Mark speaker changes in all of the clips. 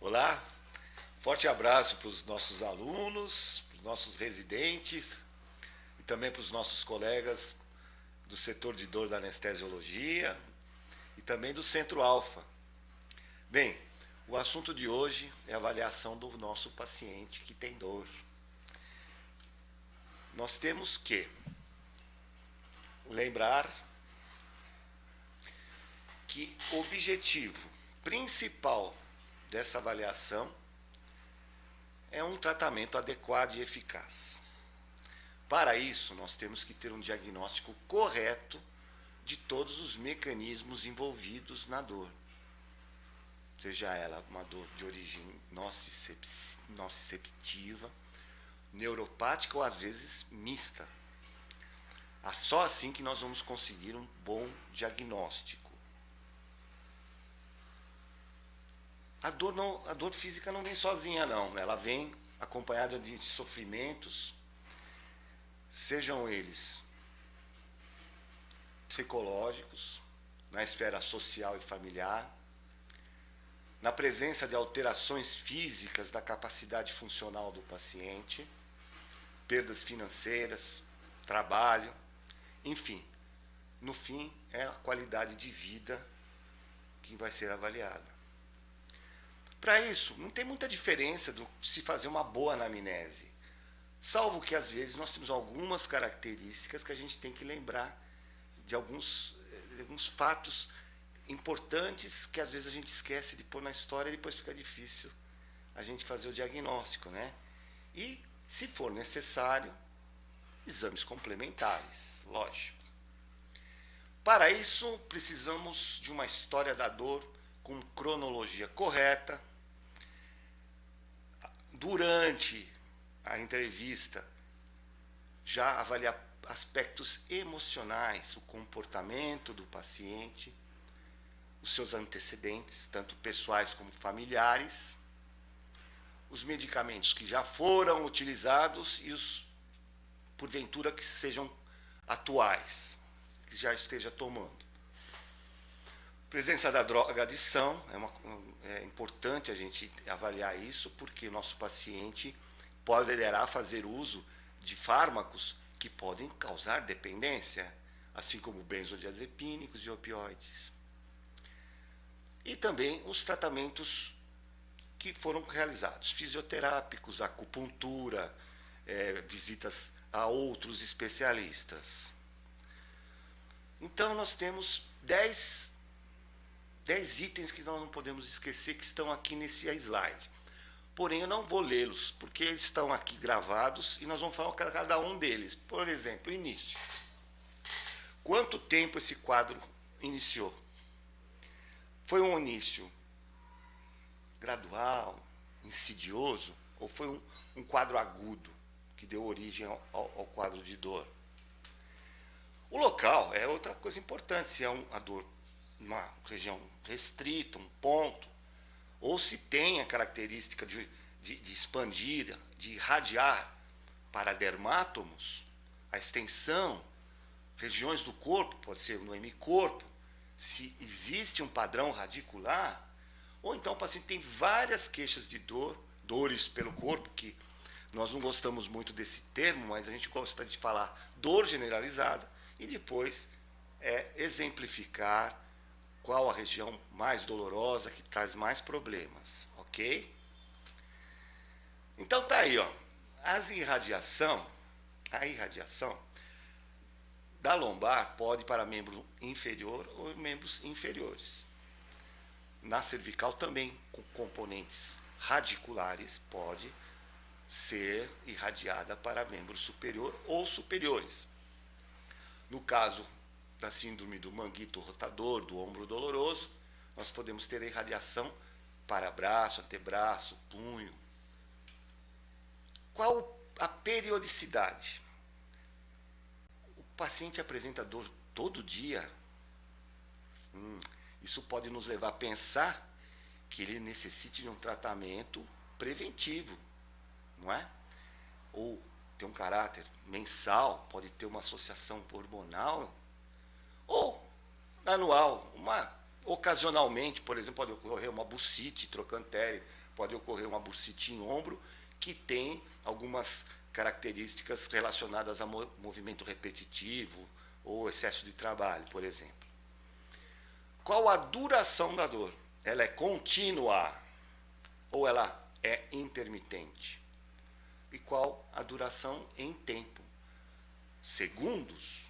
Speaker 1: Olá, forte abraço para os nossos alunos, para os nossos residentes e também para os nossos colegas do setor de dor da anestesiologia e também do Centro Alfa. Bem, o assunto de hoje é a avaliação do nosso paciente que tem dor. Nós temos que lembrar que o objetivo principal dessa avaliação é um tratamento adequado e eficaz. Para isso, nós temos que ter um diagnóstico correto de todos os mecanismos envolvidos na dor. Seja ela uma dor de origem nociceptiva, neuropática ou às vezes mista. Só assim que nós vamos conseguir um bom diagnóstico. A dor física não vem sozinha, não. Ela vem acompanhada de sofrimentos, sejam eles psicológicos, na esfera social e familiar, na presença de alterações físicas da capacidade funcional do paciente, perdas financeiras, trabalho, enfim. No fim, é a qualidade de vida que vai ser avaliada. Para isso, não tem muita diferença de se fazer uma boa anamnese, salvo que às vezes nós temos algumas características que a gente tem que lembrar de alguns fatos importantes que às vezes a gente esquece de pôr na história e depois fica difícil a gente fazer o diagnóstico, né? E, se for necessário, exames complementares, lógico. Para isso, precisamos de uma história da dor com cronologia correta. Durante a entrevista, já avaliar aspectos emocionais, o comportamento do paciente, os seus antecedentes, tanto pessoais como familiares, os medicamentos que já foram utilizados e os, porventura, que sejam atuais, que já esteja tomando. Presença da droga adição, é importante a gente avaliar isso, porque o nosso paciente poderá fazer uso de fármacos que podem causar dependência, assim como benzodiazepínicos e opioides. E também os tratamentos que foram realizados, fisioterápicos, acupuntura, visitas a outros especialistas. Então nós temos 10 itens que nós não podemos esquecer que estão aqui nesse slide. Porém, eu não vou lê-los, porque eles estão aqui gravados e nós vamos falar cada um deles. Por exemplo, início. Quanto tempo esse quadro iniciou? Foi um início gradual, insidioso, ou foi um quadro agudo que deu origem ao quadro de dor? O local é outra coisa importante, se é a dor numa região restrita, um ponto, ou se tem a característica de expandir, de irradiar para dermátomos, a extensão, regiões do corpo, pode ser no hemicorpo, se existe um padrão radicular, ou então o paciente tem várias queixas de dores pelo corpo, que nós não gostamos muito desse termo, mas a gente gosta de falar dor generalizada, e depois exemplificar qual a região mais dolorosa, que traz mais problemas, ok? Então tá aí, ó. A irradiação da lombar pode ir para membro inferior ou membros inferiores. Na cervical também, com componentes radiculares, pode ser irradiada para membro superior ou superiores. No caso da síndrome do manguito rotador, do ombro doloroso, nós podemos ter a irradiação para braço, antebraço, punho. Qual a periodicidade? O paciente apresenta dor todo dia? Isso pode nos levar a pensar que ele necessite de um tratamento preventivo, não é? Ou tem um caráter mensal, pode ter uma associação hormonal, ou anual, uma Ocasionalmente, por exemplo, pode ocorrer uma bursite trochantere, pode ocorrer uma bursite em ombro, que tem algumas características relacionadas a movimento repetitivo ou excesso de trabalho, por exemplo. Qual a duração da dor? Ela é contínua ou ela é intermitente? E qual a duração em tempo? Segundos?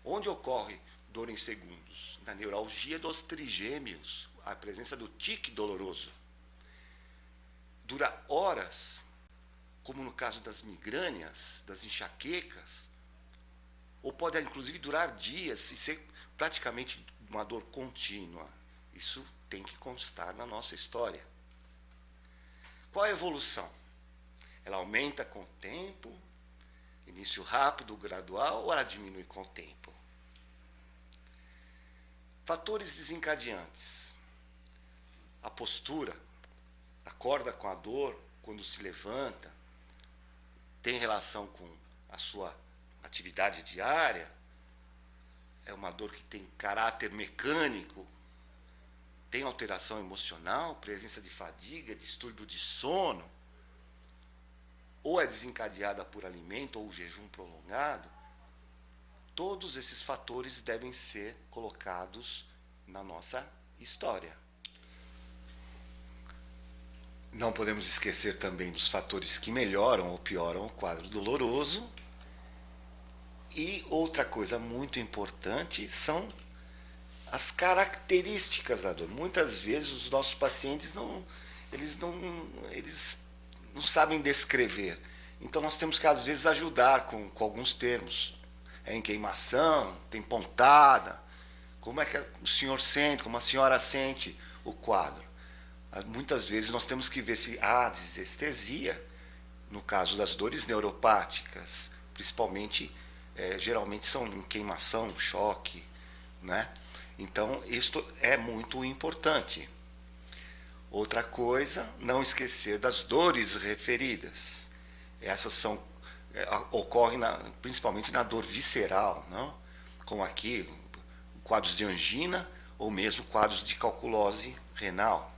Speaker 1: Onde ocorre dor em segundos? Na neuralgia dos trigêmeos, a presença do tique doloroso. Dura horas, como no caso das migrâneas, das enxaquecas, ou pode inclusive durar dias e ser praticamente uma dor contínua. Isso tem que constar na nossa história. Qual a evolução? Ela aumenta com o tempo, início rápido, gradual, ou ela diminui com o tempo? Fatores desencadeantes. A postura, acorda com a dor quando se levanta, tem relação com a sua atividade diária, é uma dor que tem caráter mecânico, tem alteração emocional, presença de fadiga, distúrbio de sono, ou é desencadeada por alimento ou jejum prolongado. Todos esses fatores devem ser colocados na nossa história. Não podemos esquecer também dos fatores que melhoram ou pioram o quadro doloroso. E outra coisa muito importante são as características da dor. Muitas vezes os nossos pacientes não sabem descrever. Então nós temos que às vezes ajudar com alguns termos. É em queimação, tem pontada. Como é que o senhor sente, como a senhora sente o quadro? Muitas vezes nós temos que ver se há desestesia, no caso das dores neuropáticas, principalmente, geralmente são em queimação, choque, né? Então, isto é muito importante. Outra coisa, não esquecer das dores referidas. Essas ocorrem principalmente na dor visceral, não? Como aqui, quadros de angina ou mesmo quadros de calculose renal.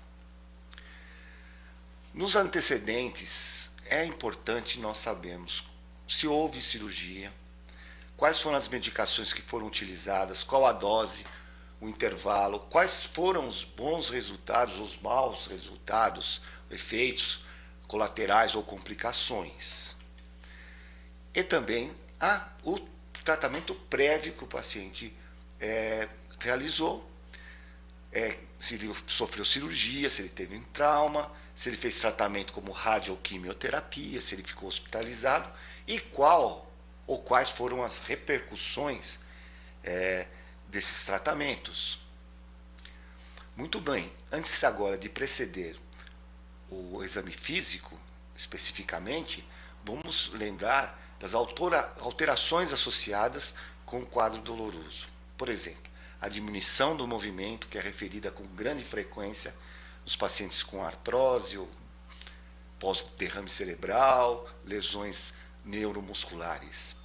Speaker 1: Nos antecedentes, é importante nós sabermos se houve cirurgia, quais foram as medicações que foram utilizadas, qual a dose, o intervalo, quais foram os bons resultados, os maus resultados, efeitos colaterais ou complicações. E também o tratamento prévio que o paciente realizou, se ele sofreu cirurgia, se ele teve um trauma, se ele fez tratamento como radio ou quimioterapia, se ele ficou hospitalizado e quais foram as repercussões desses tratamentos. Muito bem, antes agora de preceder o exame físico, especificamente, vamos lembrar das alterações associadas com o quadro doloroso. Por exemplo, a diminuição do movimento, que é referida com grande frequência nos pacientes com artrose ou pós-derrame cerebral, lesões neuromusculares.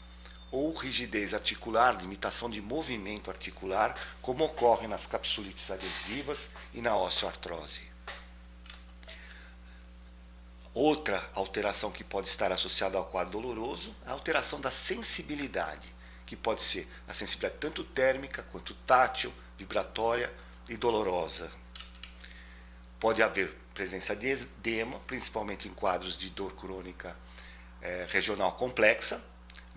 Speaker 1: Ou rigidez articular, limitação de movimento articular, como ocorre nas capsulites adesivas e na osteoartrose. Outra alteração que pode estar associada ao quadro doloroso é a alteração da sensibilidade, que pode ser a sensibilidade tanto térmica quanto tátil, vibratória e dolorosa. Pode haver presença de edema, principalmente em quadros de dor crônica regional complexa,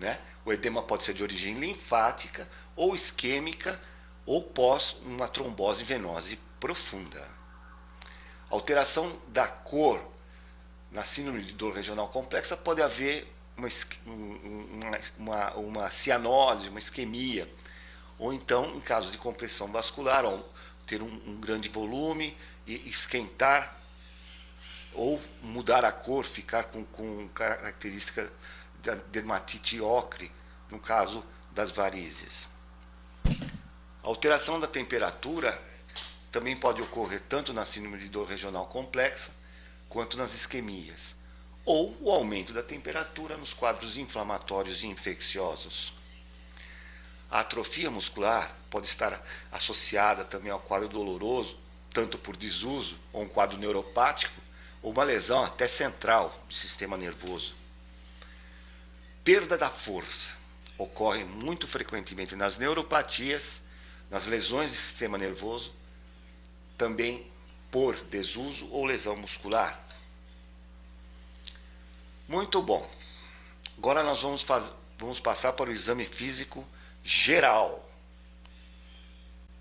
Speaker 1: né? O edema pode ser de origem linfática ou isquêmica ou pós uma trombose venosa profunda. Alteração da cor na síndrome de dor regional complexa pode haver uma cianose, uma isquemia, ou então, em caso de compressão vascular, ter um grande volume e esquentar ou mudar a cor, ficar com característica da dermatite ocre, no caso das varizes. A alteração da temperatura também pode ocorrer tanto na síndrome de dor regional complexa quanto nas isquemias, ou o aumento da temperatura nos quadros inflamatórios e infecciosos. A atrofia muscular pode estar associada também ao quadro doloroso, tanto por desuso ou um quadro neuropático, ou uma lesão até central do sistema nervoso. Perda da força ocorre muito frequentemente nas neuropatias, nas lesões do sistema nervoso, também por desuso ou lesão muscular. Muito bom. Agora nós vamos passar para o exame físico geral.